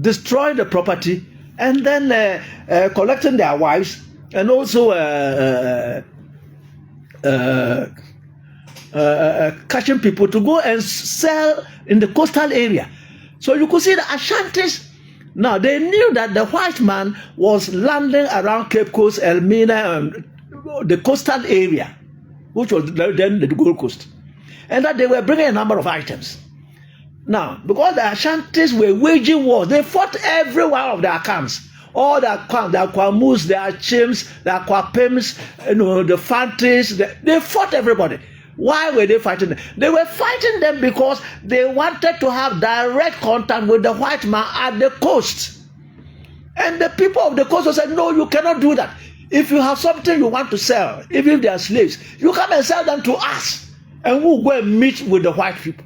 destroying the property, and then collecting their wives, and also catching people to go and sell in the coastal area. So you could see the Ashantis. Now they knew that the white man was landing around Cape Coast, Elmina, and the coastal area, which was then the Gold Coast, and that they were bringing a number of items. Now, because the Ashantis were waging war, they fought every one of their camps. All the Akwamus, the Achims, the Akwapims, the Fantis, they fought everybody. Why were they fighting them? They were fighting them because they wanted to have direct contact with the white man at the coast. And the people of the coast said, no, you cannot do that. If you have something you want to sell, even if they are slaves, you come and sell them to us, and we'll go and meet with the white people.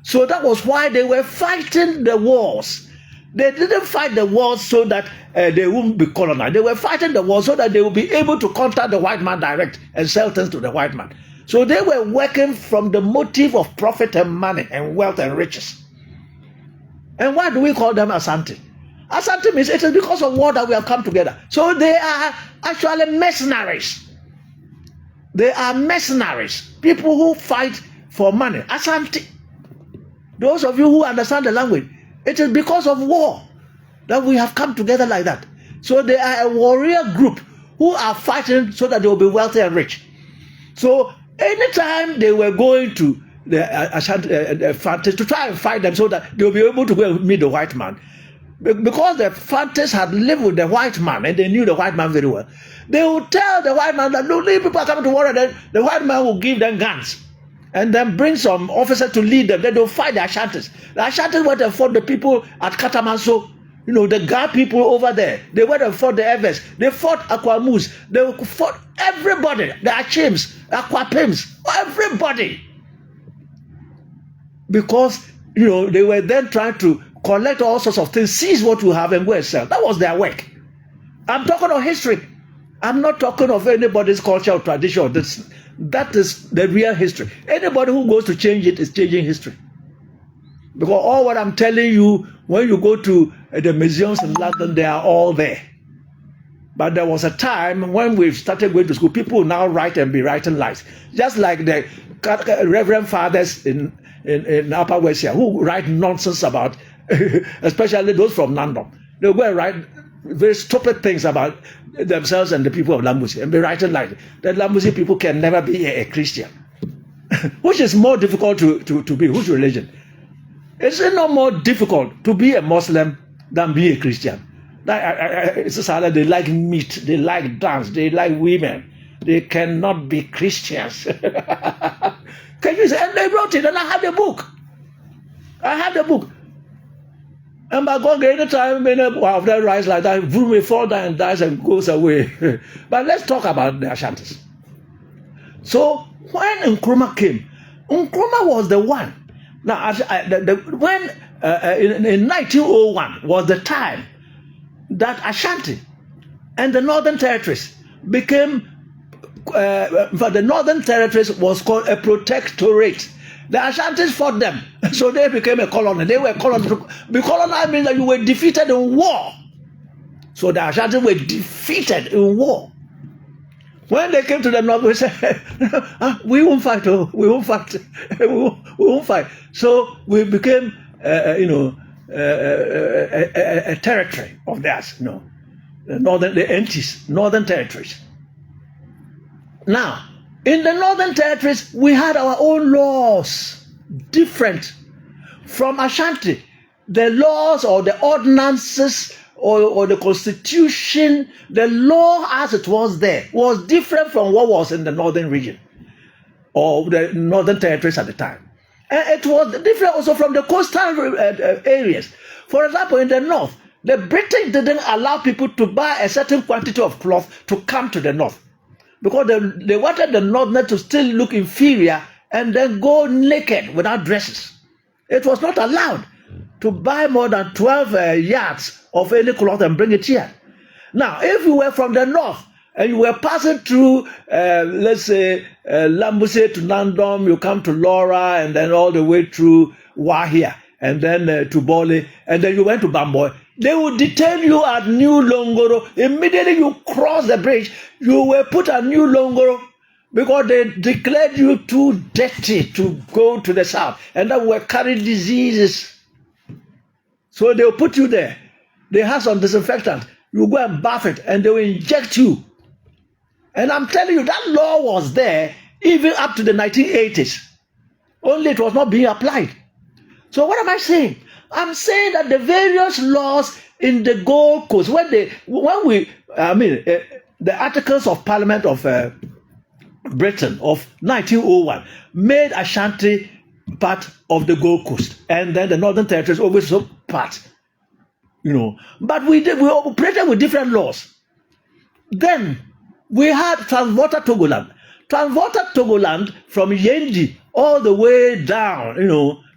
So that was why they were fighting the wars. They didn't fight the wars so that they wouldn't be colonized. They were fighting the wars so that they would be able to contact the white man direct and sell things to the white man. So they were working from the motive of profit and money and wealth and riches. And why do we call them Ashanti? Ashanti means it is because of war that we have come together. So they are actually mercenaries. They are mercenaries, people who fight for money. Ashanti. Those of you who understand the language, it is because of war that we have come together like that. So they are a warrior group who are fighting so that they will be wealthy and rich. So anytime they were going to the Fantis to try and fight them so that they will be able to go and meet the white man, because the Fantis had lived with the white man and they knew the white man very well, they would tell the white man that no, these people are coming to war, and then the white man will give them guns and then bring some officers to lead them. Then they'll fight the Ashantis. The Ashantis went and fought the people at Katamanso, the Ga people over there. They went and fought the Evers. They fought Akwamus. They fought everybody, the Achims, Akwapims, everybody. Because, they were then trying to collect all sorts of things, seize what we have and go and sell. That was their work. I'm talking of history. I'm not talking of anybody's culture or tradition. That is the real history. Anybody who goes to change it is changing history. Because all what I'm telling you, when you go to the museums in London, they are all there. But there was a time when we started going to school, people now write and be writing lies. Just like the Reverend Fathers in Upper West here, who write nonsense about, especially those from Nandom. They go and write very stupid things about themselves and the people of Lambusi and be writing like that. Lambusi people can never be a Christian. Which is more difficult to be? Whose religion? Is it not more difficult to be a Muslim than be a Christian? It's just that they like meat, they like dance, they like women. They cannot be Christians. Can you say? And they wrote it, and I have the book. And by God, anytime of them rise like that, boom, may fall down and dies and goes away. But let's talk about the Ashantis. So when Nkrumah came, Nkrumah was the one. Now, when in 1901 was the time that Ashanti and the Northern Territories became, the Northern Territories was called a protectorate. The Ashantis fought them, so they became a colony. They were colony. Be colonized means that you were defeated in war. So the Ashantis were defeated in war. When they came to the north, we said, we won't fight, we won't fight, we won't fight. So we became, a territory of theirs, the entities, Northern Territories. Now, in the Northern Territories, we had our own laws, different from Ashanti. The laws or the ordinances or the constitution, the law as it was there, was different from what was in the northern region or the Northern Territories at the time. And it was different also from the coastal areas. For example, in the north, the British didn't allow people to buy a certain quantity of cloth to come to the north, because they wanted the northerners to still look inferior and then go naked without dresses. It was not allowed to buy more than 12 yards of any cloth and bring it here. Now, if you were from the north and you were passing through, let's say, Lambuse to Nandom, you come to Laura and then all the way through Wahia, and then to Bole, and then you went to Bamboy, they would detain you at New Longoro. Immediately you cross the bridge, you were put at New Longoro because they declared you too dirty to go to the south, and that were carrying diseases. So they will put you there. They have some disinfectant. You go and bath it, and they will inject you. And I'm telling you, that law was there even up to the 1980s. Only it was not being applied. So what am I saying? I'm saying that the various laws in the Gold Coast, the Articles of Parliament of Britain of 1901 made Ashanti part of the Gold Coast, and then the Northern Territories always part. But we operated with different laws. Then we had Transwater Togoland. Transwater Togoland from Yendi all the way down,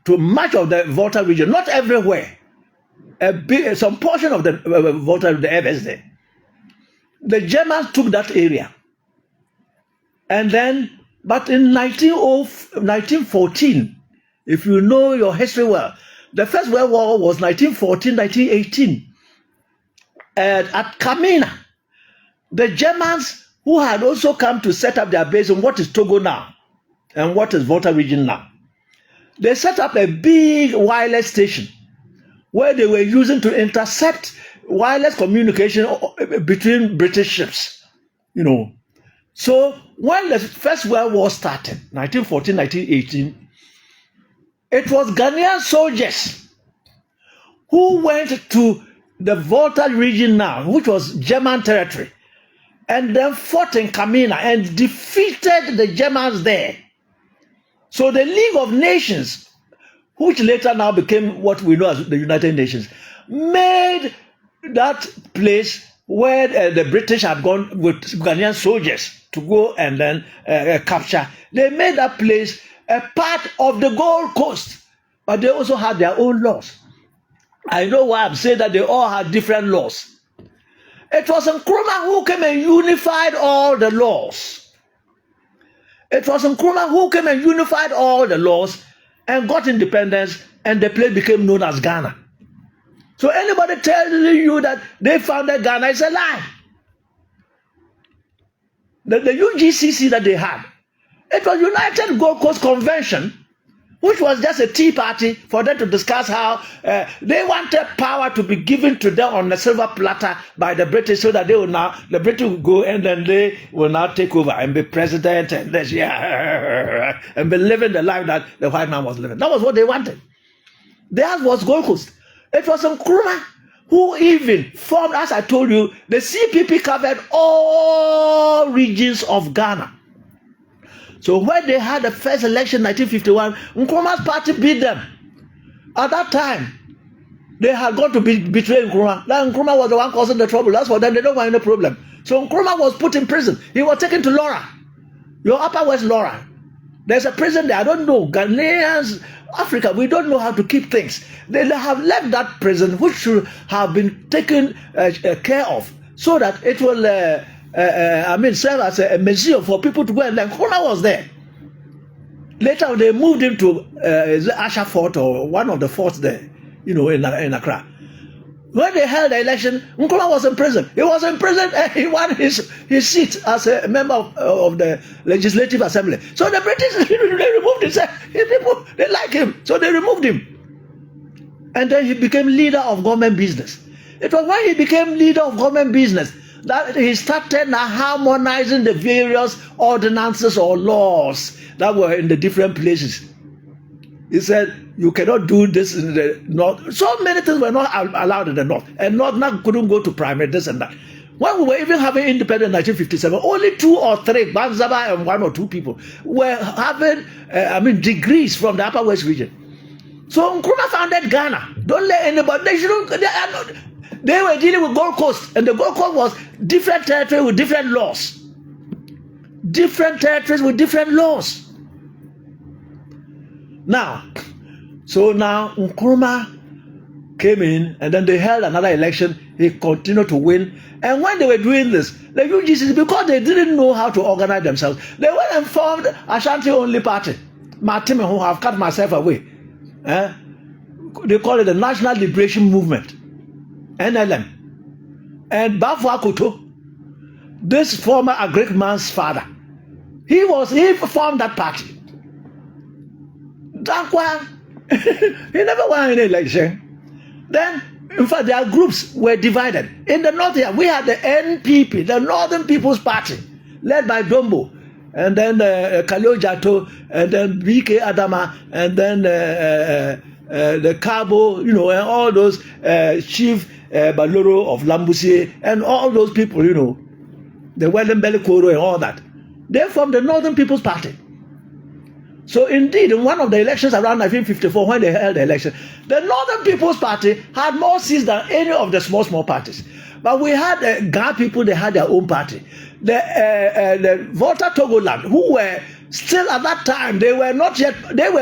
to much of the Volta region, not everywhere. Some portion of the Volta, the areas there. The Germans took that area. And then, but in 1914, if you know your history well, the First World War was 1914, 1918. At Kamina, the Germans who had also come to set up their base in what is Togo now and what is Volta region now, they set up a big wireless station where they were using to intercept wireless communication between British ships, So when the First World War started, 1914, 1918, it was Ghanaian soldiers who went to the Volta region now, which was German territory, and then fought in Kamina and defeated the Germans there. So the League of Nations, which later now became what we know as the United Nations, made that place where the British had gone with Ghanaian soldiers to go and then capture. They made that place a part of the Gold Coast, but they also had their own laws. I know why I'm saying that they all had different laws. It was Nkrumah who came and unified all the laws. It was Nkrumah who came and unified all the laws and got independence, and the place became known as Ghana. So anybody telling you that they founded Ghana is a lie. The UGCC that they had, it was United Gold Coast Convention, which was just a tea party for them to discuss how they wanted power to be given to them on a silver platter by the British, so that the British will go and then they will now take over and be president and this, and be living the life that the white man was living. That was what they wanted. Theirs was Gold Coast. It was Nkrumah who even formed, as I told you, the CPP covered all regions of Ghana. So when they had the first election in 1951, Nkrumah's party beat them. At that time, they had gone to betray Nkrumah. That Nkrumah was the one causing the trouble. That's for them. They don't want any problem. So Nkrumah was put in prison. He was taken to Laura, your Upper West Laura. There's a prison there. I don't know. Ghanaians, Africa, we don't know how to keep things. They have left that prison, which should have been taken care of, so that it will serve as a museum for people to go and learn. Nkrumah was there. Later, they moved him to Asha Fort, or one of the forts there, in Accra. When they held the election, Nkrumah was in prison. He was in prison and he won his seat as a member of the Legislative Assembly. So the British, they removed him. They like him, so they removed him. And then he became leader of government business. It was when he became leader of government business that he started now harmonizing the various ordinances or laws that were in the different places. He said, you cannot do this in the north. So many things were not allowed in the north. And north now couldn't go to primary, this and that. When we were even having independence in 1957, only 2 or 3, Banzaba and 1 or 2 people, were having degrees from the Upper West region. So Nkrumah founded Ghana. Don't let anybody, they were dealing with Gold Coast, and the Gold Coast was different territory with different laws. Different territories with different laws. Now Nkrumah came in, and then they held another election. He continued to win. And when they were doing this, the UGCC, because they didn't know how to organize themselves, they went and formed Ashanti Only Party. Martin, who have cut myself away. they call it the National Liberation Movement, NLM. And Bafo Akoto, this former Agric man's father, he formed that party. That's why he never won any election. Then, in fact, their groups were divided. In the north here, we had the NPP, the Northern People's Party, led by Dombo, and then Kaleo Jato, and then BK Adama, and then the Cabo, and all those Chief Baloro of Lambusie, and all those people, the Wellenbele Koro and all that. They're from the Northern People's Party. So indeed, in one of the elections around 1954, when they held the election, the Northern People's Party had more seats than any of the small parties. But we had Ga people, they had their own party. The Volta Togoland, who were still at that time, they were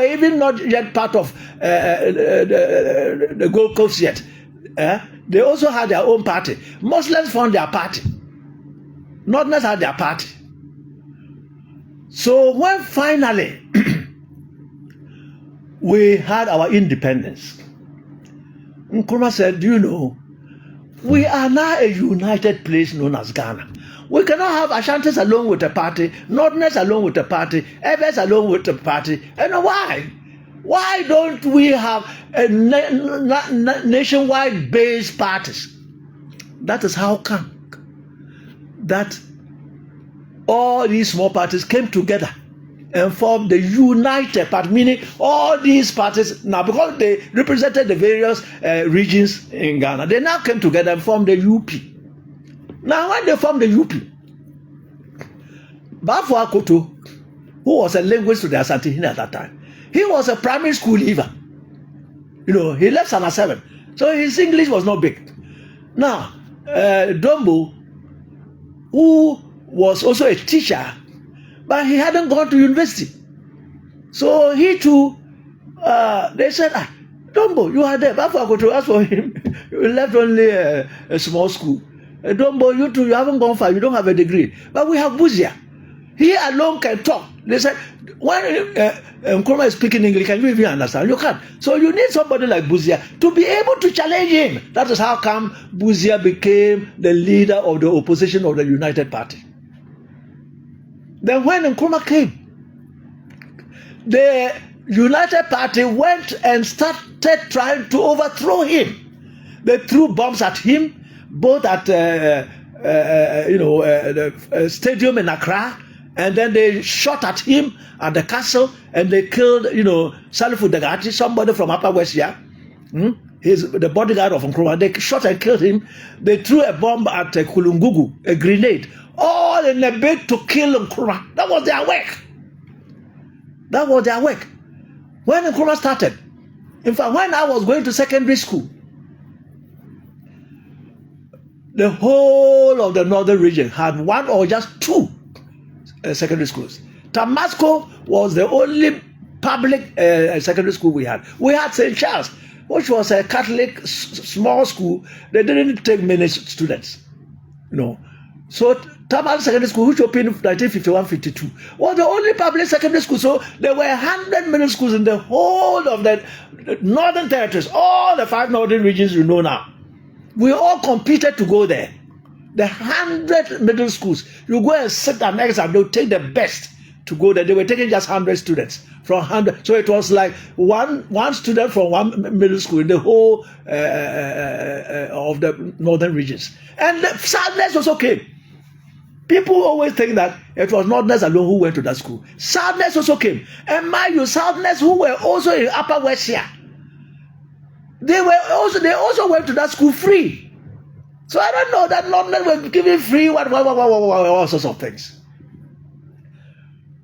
even not yet part of the Gold Coast yet. They also had their own party. Muslims formed their party. Northerners had their party. So when finally we had our independence, Nkrumah said, we are now a united place known as Ghana. We cannot have Ashantis along with a party, Northerners along with a party, Evers along with a party. And why? Why don't we have a nationwide based parties? That is how come that all these small parties came together and formed the United Party, meaning all these parties, now because they represented the various regions in Ghana, they now came together and formed the UP. Now when they formed the UP, Bafo Akoto, who was a linguist to the Ashanti at that time, he was a primary school leaver. He left Sana 7, so his English was not big. Now, Dombo, who was also a teacher, but he hadn't gone to university. So he too, they said, Dombo, you are there. Bafo Akoto asked for him. You left only a small school. Dombo, you too, you haven't gone far. You don't have a degree. But we have Buzia. He alone can talk. They said, when Nkrumah is speaking English, can you even understand? You can't. So you need somebody like Buzia to be able to challenge him. That is how come Buzia became the leader of the opposition of the United Party. Then when Nkrumah came, the United Party went and started trying to overthrow him. They threw bombs at him, both at the stadium in Accra, and then they shot at him at the castle, and they killed, Salifu Dagati, somebody from Upper West here. He's the bodyguard of Nkrumah. They shot and killed him. They threw a bomb at Kulungugu, a grenade, all in a bid to kill Nkrumah. That was their work. That was their work. When Nkrumah started, in fact, when I was going to secondary school, the whole of the northern region had one or just two secondary schools. Tamasco was the only public secondary school we had. We had St. Charles, which was a Catholic small school. They didn't take many students. So Tamal Secondary School, which opened in 1951-52, was the only public secondary school. So there were 100 middle schools in the whole of the northern territories, all the 5 northern regions now. We all competed to go there. The 100 middle schools, you go and sit an exam, they'll take the best to go there. They were taking just 100 students from 100. So it was like one student from one middle school in the whole of the northern regions. And the sadness also came. People always think that it was Northerners alone who went to that school. Southerners also came. And mind you, Southerners who were also in Upper West here, they also went to that school free. So I don't know that Northerners were giving free all sorts of things.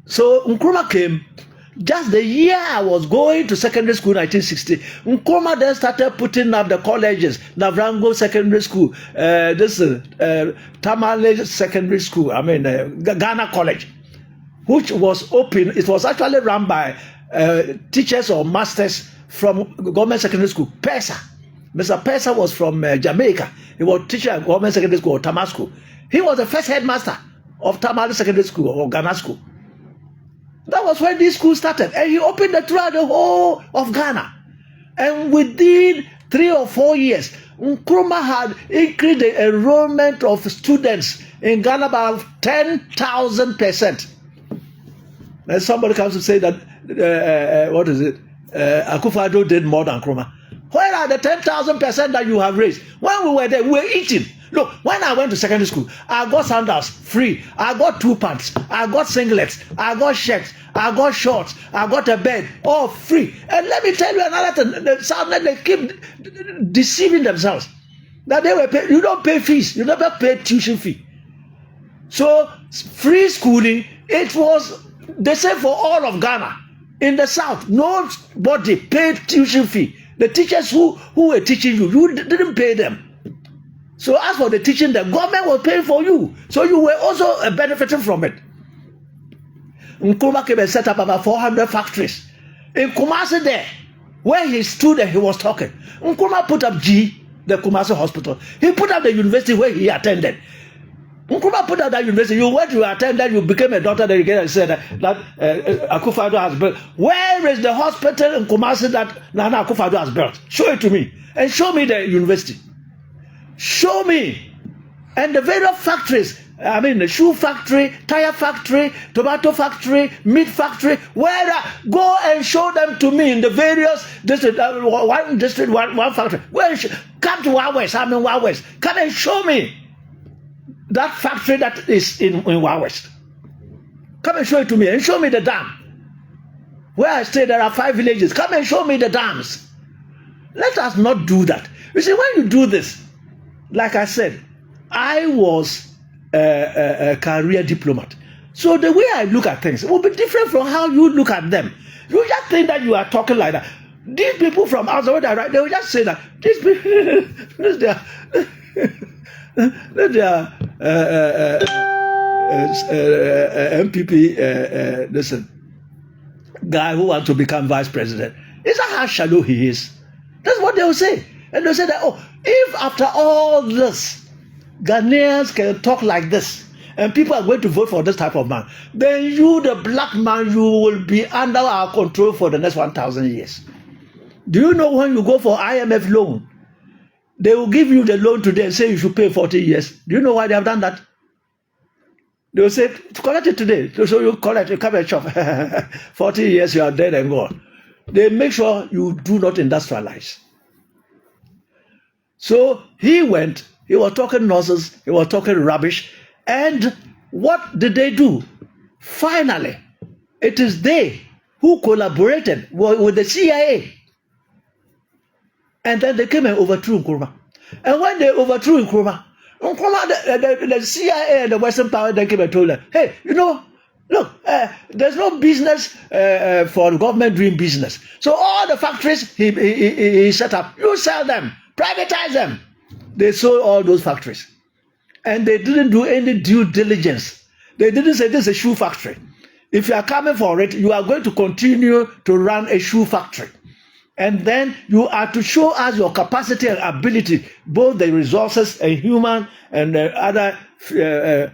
So Nkrumah came just the year I was going to secondary school in 1960. Nkrumah then started putting up the colleges, Navrango Secondary School, Tamale Secondary School, Ghana College, which was open. It was actually run by teachers or masters from government secondary school, Pesa. Mr. Pesa was from Jamaica. He was teacher at government secondary school, Tamasco. He was the first headmaster of Tamale Secondary School or Ghana School. That was when this school started, and he opened it throughout the whole of Ghana. And within 3 or 4 years, Nkrumah had increased the enrollment of students in Ghana about 10,000%. And somebody comes to say that, what is it? Akufo-Addo did more than Nkrumah. Where are the 10,000% that you have raised? When we were there, we were eating. Look, when I went to secondary school, I got sandals free. I got 2 pants. I got singlets. I got shirts. I got shorts. I got a bed. All free. And let me tell you another thing. The Southerners, they keep deceiving themselves. That they were pay, you don't pay fees. You never pay tuition fee. So, free schooling, it was the same for all of Ghana. In the South, nobody paid tuition fee. The teachers who were teaching you, you didn't pay them. So as for the teaching, the government was paying for you. So you were also benefiting from it. Nkrumah came and set up about 400 factories. In Kumasi there, where he stood and he was talking, Nkrumah put up the Kumasi hospital. He put up the university where he attended. Nkrumah put up that university. You went to attend that, you became a doctor, then you get and said that Akufo-Addo has built. Where is the hospital in Kumasi that Nana Akufo-Addo has built? Show it to me. And show me the university. Show me. And the various factories, I mean the shoe factory, tire factory, tomato factory, meat factory, where go and show them to me in the various districts, one district, one factory. Come to Wawes, I'm in Wawes. Come and show me that factory that is in Wawes. Come and show it to me and show me the dam. Where I stay, there are 5 villages. Come and show me the dams. Let us not do that. You see, when you do this, like I said, I was a career diplomat. So the way I look at things will be different from how you look at them. You just think that you are talking like that. These people from outside, they will just say that these people, they are MPP, listen, guy who wants to become vice president. Is that how shallow he is? That's what they will say. And they'll say that, oh, if after all this, Ghanaians can talk like this, and people are going to vote for this type of man, then you, the black man, you will be under our control for the next 1,000 years. Do you know when you go for IMF loan, they will give you the loan today and say you should pay 40 years. Do you know why they have done that? They will say, collect it today. So you collect, you come and shop. 40 years, you are dead and gone. They make sure you do not industrialize. So he went, he was talking nonsense, he was talking rubbish. And what did they do? Finally, it is they who collaborated with the CIA. And then they came and overthrew Nkrumah. And when they overthrew Nkrumah, the CIA and the Western power then came and told them, hey, you know, look, there's no business for the government doing business. So all the factories he set up, you sell them, privatize them. They sold all those factories. And they didn't do any due diligence. They didn't say this is a shoe factory. If you are coming for it, you are going to continue to run a shoe factory. And then you are to show us your capacity and ability, both the resources and human and other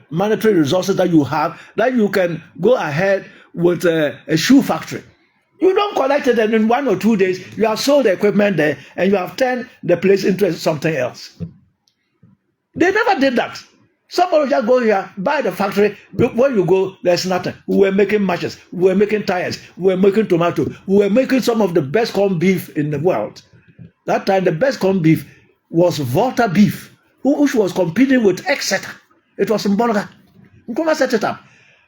monetary resources that you have, that you can go ahead with a shoe factory. You don't collect it, and in 1 or 2 days, you have sold the equipment there, and you have turned the place into something else. They never did that. Somebody just go here, buy the factory. When you go, there's nothing. We were making matches. We were making tires. We were making tomato. We were making some of the best corned beef in the world. That time, the best corned beef was Volta beef, which was competing with Exeter. It was in Bolga. Nkrumah set it up.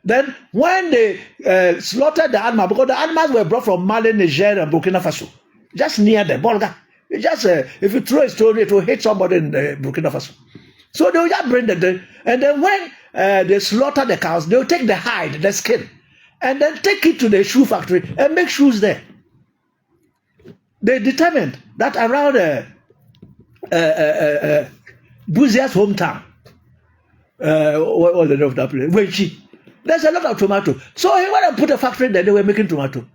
Then, when they slaughtered the animal, because the animals were brought from Mali, Niger, and Burkina Faso, just near the Bolga. Just if you throw a stone, it will hit somebody in Burkina Faso. So they will just bring the and then when they slaughter the cows, they will take the hide, the skin, and then take it to the shoe factory and make shoes there. They determined that around Buzia's hometown, what was the name of that place? Wenchi. There's a lot of tomato. So he went and put a factory there. They were making tomato.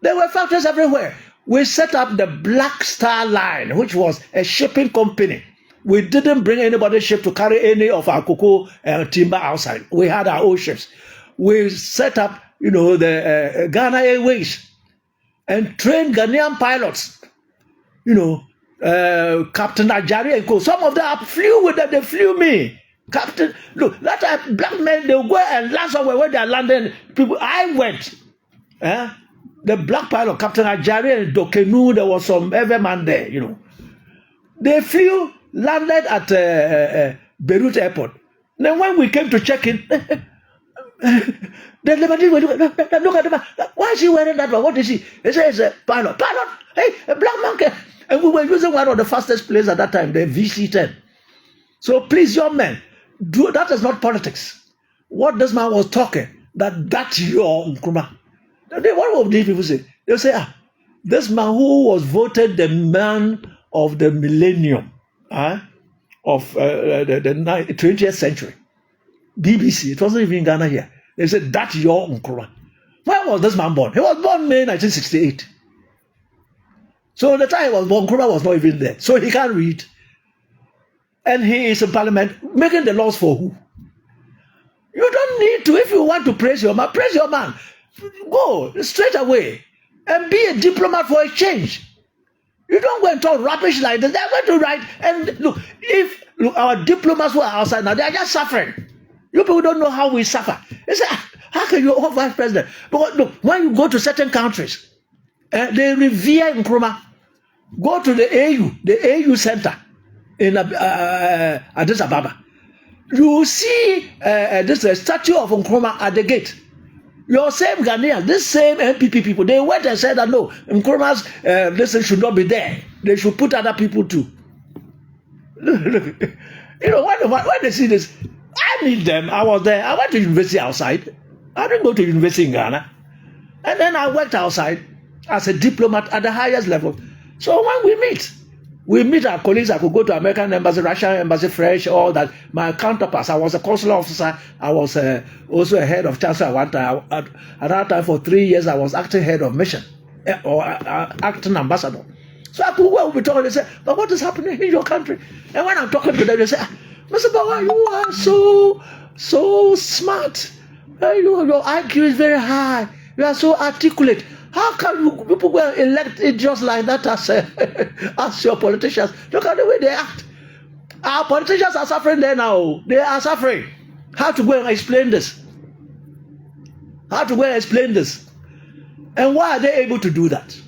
There were factories everywhere. We set up the Black Star Line, which was a shipping company. We didn't bring anybody's ship to carry any of our cocoa and timber outside. We had our own ships. We set up, the Ghana Airways and trained Ghanaian pilots Captain Ajari and co. Some of them I flew with them. They flew me. Captain, look, that time black men, they will go and land somewhere where they are landing. People, I went. The black pilot, Captain Ajari and Dokenu, there was some everyman there, They flew, landed at Beirut Airport. Then when we came to check in, the Lebanese were look at the man. Why is he wearing that one? What is he? He said, it's a pilot. Pilot? Hey, a black man. And we were using one of the fastest planes at that time, the VC-10. So please, young men, that is not politics. What this man was talking, that's your Nkrumah. What would these people say? They'll say, this man who was voted the man of the millennium of the 20th century. BBC, it wasn't even in Ghana here. They said, that's your Nkrumah. When was this man born? He was born May 1968. So the time he was born, Nkrumah was not even there. So he can't read. And he is in parliament making the laws for who? You don't need to. If you want to praise your man, praise your man. Go straight away and be a diplomat for a change. You don't go and talk rubbish like this. They're going to write. And look, our diplomats who are outside now, they are just suffering. You people don't know how we suffer. They say, how can you hold vice president? Because look, when you go to certain countries, they revere Nkrumah. Go to the AU center in Addis Ababa. You see this statue of Nkrumah at the gate. Your same Ghanaians, this same MPP people, they went and said that no, Nkrumah's listen should not be there. They should put other people too. Look, when they see this, I need them. I was there. I went to university outside. I didn't go to university in Ghana. And then I worked outside as a diplomat at the highest level. So when we meet our colleagues. I could go to American embassy, Russian embassy, French, all that. My counterparts. I was a consular officer. I was also a head of chancellor at one time. At that time, for 3 years, I was acting head of mission or acting ambassador. So I could well be talking. They say, but what is happening in your country? And when I'm talking to them, they say, Mr. Bawa, you are so smart. Your IQ is very high. You are so articulate. How can you people go and elect it just like that as your politicians? Look at the way they act. Our politicians are suffering there now. They are suffering. How to go and explain this? How to go and explain this? And why are they able to do that?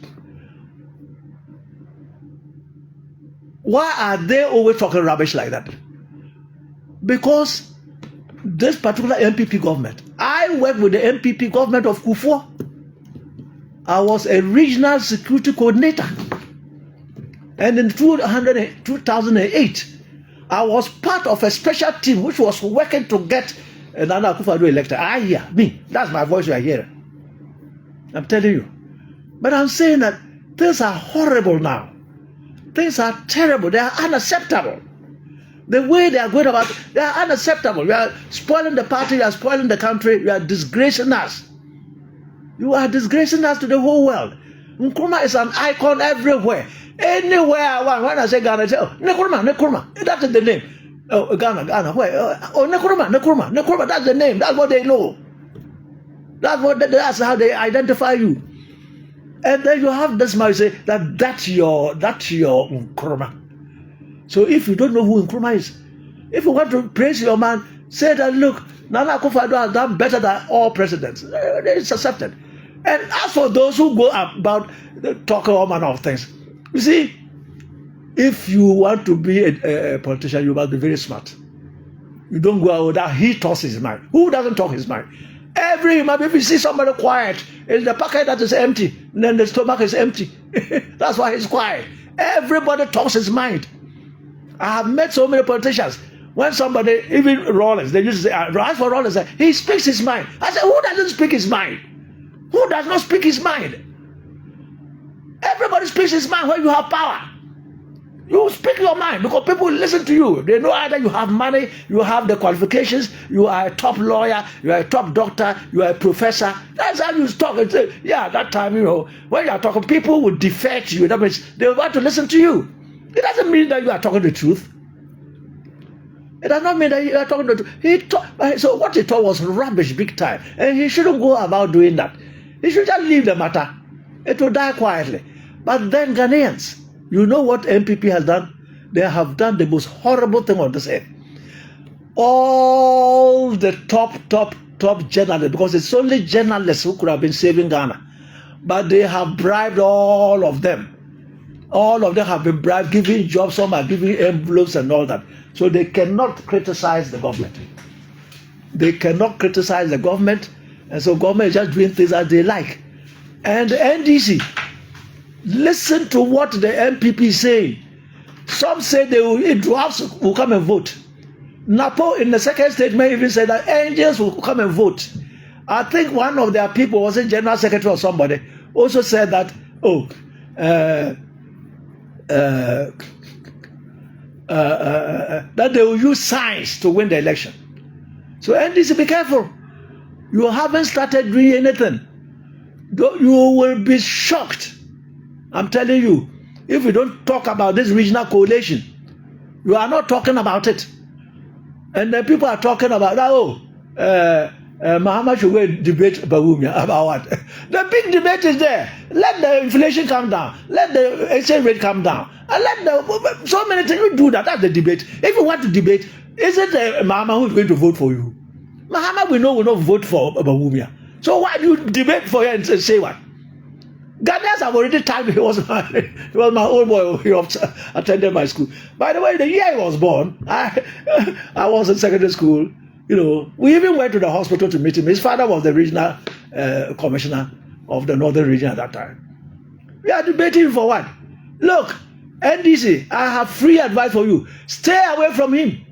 Why are they always talking rubbish like that? Because this particular MPP government, I worked with the MPP government of Kufuor. I was a regional security coordinator. And in 2008, I was part of a special team which was working to get Nana Akufo-Addo elected. Me. That's my voice you are hearing. I'm telling you. But I'm saying that things are horrible now. Things are terrible. They are unacceptable. The way they are going about it, they are unacceptable. You are spoiling the party, you are spoiling the country, you are disgracing us. You are disgracing us to the whole world. Nkrumah is an icon everywhere. Anywhere I want. When I say Ghana, I say, oh, Nkrumah. That is the name. Oh, Ghana. Where? Oh, Nkrumah. That's the name. That's what they know. That's how they identify you. And then you have this man say that's your Nkrumah. So if you don't know who Nkrumah is, if you want to praise your man, say that look, Nana Akufo-Addo has done better than all presidents. It's accepted. And as for those who go about talking all manner of things, you see, if you want to be a politician, you must be very smart. You don't go out without he talks his mind. Who doesn't talk his mind? Every human being, if you see somebody quiet, it's the pocket that is empty, and then the stomach is empty. That's why he's quiet. Everybody talks his mind. I have met so many politicians. When somebody, even Rollins, they used to say, as for Rollins, he speaks his mind. I said, who doesn't speak his mind? Who does not speak his mind? Everybody speaks his mind when you have power. You speak your mind because people will listen to you. They know either you have money, you have the qualifications, you are a top lawyer, you are a top doctor, you are a professor. That's how you talk. And say, yeah, that time, when you are talking, people will defer to you. That means they want to listen to you. It doesn't mean that you are talking the truth. It does not mean that you are talking the truth. So what he taught was rubbish big time. And he shouldn't go about doing that. He should just leave the matter. It will die quietly. But then Ghanaians, You know what MPP has done? They have done the most horrible thing on this earth. All the top journalists, because it's only journalists who could have been saving Ghana, but they have bribed all of them. All of them have been bribed, giving jobs, some are giving envelopes and all that. So they cannot criticize the government. They cannot criticize the government, and so government is just doing things as they like. And the NDC, listen to what the MPP is saying. Some say they will, drafts will come and vote. Napo in the second statement even said that angels will come and vote. I think one of their people, was a general secretary or somebody, also said that, that they will use science to win the election. So NDC, be careful. You haven't started doing anything. You will be shocked. I'm telling you, if we don't talk about this regional coalition, you are not talking about it. And then people are talking about, Muhammad should go and debate Bawumia about what? The big debate is there. Let the inflation come down. Let the exchange rate come down. And let so many things. You do that. That's the debate. If you want to debate, isn't Muhammad who is going to vote for you? Muhammad we know will not vote for Bawumia. So why do you debate for him and say what? Ghanaians have already told me he was my old boy. He attended my school. By the way, the year he was born, I was in secondary school. You know, we even went to the hospital to meet him. His father was the regional commissioner of the northern region at that time. We are debating for what? Look, NDC, I have free advice for you. Stay away from him.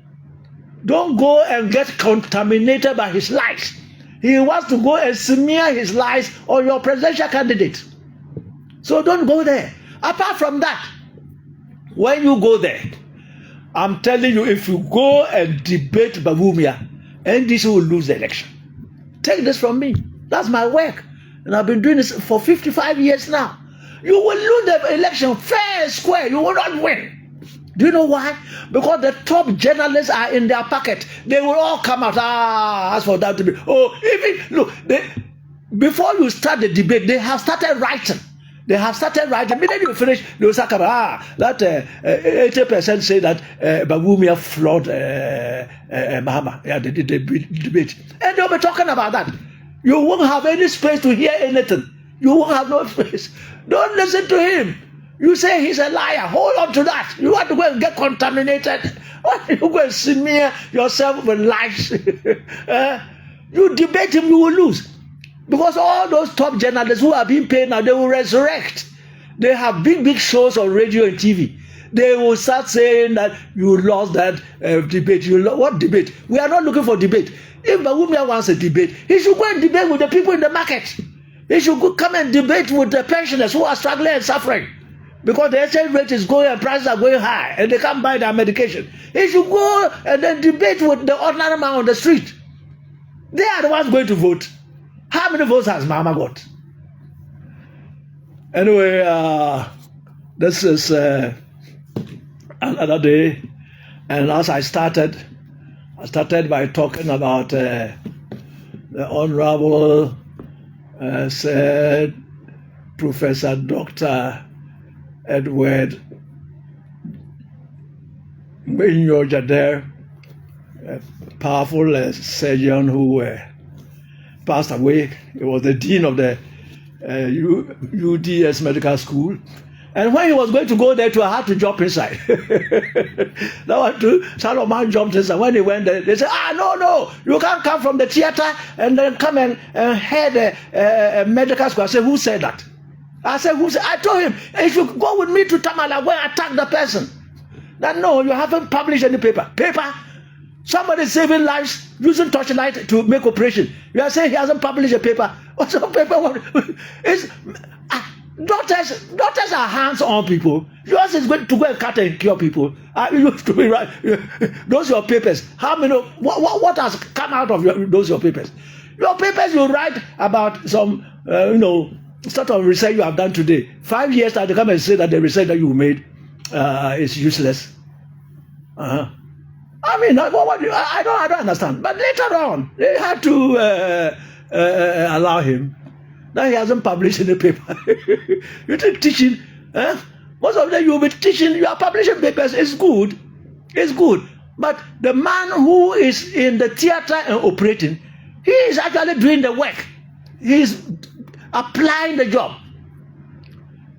Don't go and get contaminated by his lies. He wants to go and smear his lies on your presidential candidate. So don't go there. Apart from that, when you go there, I'm telling you, if you go and debate Bawumia, NDC will lose the election. Take this from me. That's my work. And I've been doing this for 55 years now. You will lose the election fair and square. You will not win. Do you know why? Because the top journalists are in their pocket. They will all come out. As for that to be. Before you start the debate, they have started writing. They have started writing. Immediately you finish, they will say, that 80% say that Bawumia flawed Mahama. Yeah, they did the debate. And they'll be talking about that. You won't have any space to hear anything. You won't have no space. Don't listen to him. You say he's a liar. Hold on to that. You want to go and get contaminated. Why you go and smear yourself with lies? You debate him, you will lose. Because all those top journalists who are being paid now, they will resurrect. They have big shows on radio and TV. They will start saying that you lost that debate. What debate? We are not looking for debate. If Bawumia wants a debate, he should go and debate with the people in the market. He should go come and debate with the pensioners who are struggling and suffering. Because the exchange rate is going and prices are going high and they can't buy their medication. He should go and then debate with the ordinary man on the street. They are the ones going to vote. How many votes has Mama got? Anyway, this is another day. And as I started by talking about the Honorable said Professor Dr. Edward Jader, a powerful surgeon who passed away. He was the dean of the UDS Medical School. And when he was going to go there too, I had to jump inside. That was too. Solomon jumped inside. When he went there, they said, no, you can't come from the theater and then come and head a medical school. I said, who said that? I said, who said? I told him, if you go with me to Tamala, go and attack the person. That no, you haven't published any paper. Somebody saving lives using torchlight to make operation. You are saying he hasn't published a paper. What's a paper? Doctors are hands-on people. Yours is going to go and cut and cure people. You have to be right. Those are your papers. How many? What has come out of those your papers? Your papers you write about some sort of research you have done today. 5 years time they come and say that the research that you made is useless. I mean, I don't understand. But later on, they had to allow him. Now he hasn't published in the paper. You think teaching Most of them you will be teaching, you are publishing papers, it's good. It's good. But the man who is in the theater and operating, he is actually doing the work. He is applying the job.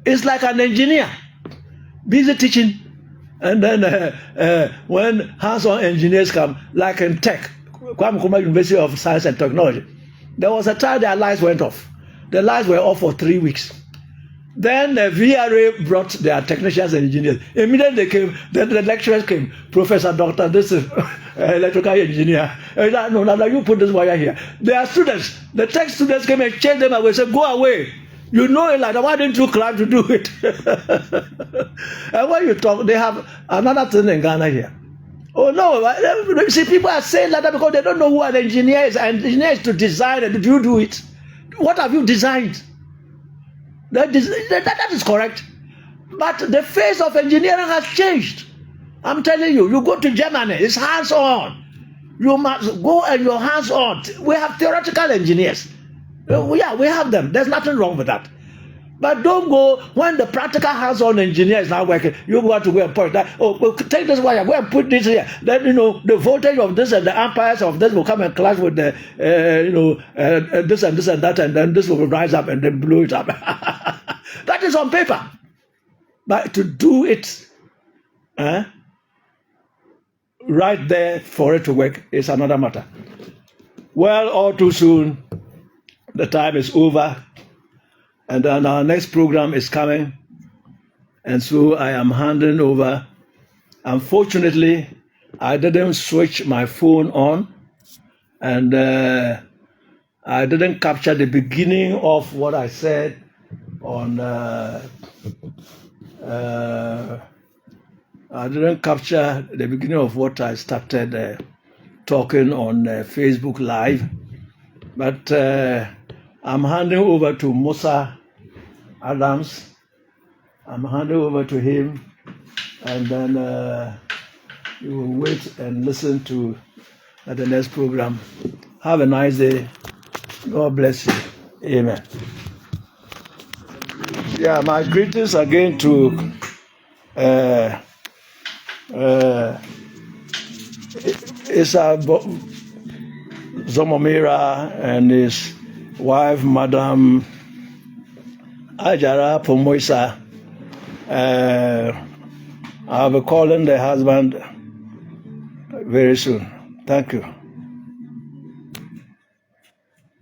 It's like an engineer, busy teaching. And then when hands-on engineers come, like in tech, Kwame Nkrumah University of Science and Technology, there was a time their lights went off. The lights were off for 3 weeks. Then the VRA brought their technicians and engineers. Immediately they came, the lecturers came. Professor, doctor, this is electrical engineer. No, you put this wire here. Their students, the tech students came and checked them away, said, go away. You know it, like, why didn't you climb to do it? And when you talk, they have another thing in Ghana here. Oh no, see, people are saying like that because they don't know who an engineer is. An engineer is to design it. Did you do it? What have you designed? That is correct. But the face of engineering has changed. I'm telling you, you go to Germany, it's hands-on. You must go and you're hands-on. We have theoretical engineers. Yeah, we have them. There's nothing wrong with that. But don't go when the practical hands-on engineer is not working. You want to go and point that. Oh, take this wire, go and put this here. Then the voltage of this and the amperes of this will come and clash with the this and this and that, and then this will rise up and then blow it up. That is on paper. But to do it, right there for it to work is another matter. Well, all too soon, the time is over. And then our next program is coming. And so I am handing over. Unfortunately, I didn't switch my phone on. And I didn't capture the beginning of what I said on... I didn't capture the beginning of what I started talking on Facebook Live. But I'm handing over to Musa Adams. I'm handing over to him, and then you will wait and listen to the next program. Have a nice day. God bless you. Amen. Yeah, my greetings again to Isa Zomomira and his wife, Madam Ajara Pomoisa. I'll be calling the husband very soon. Thank you.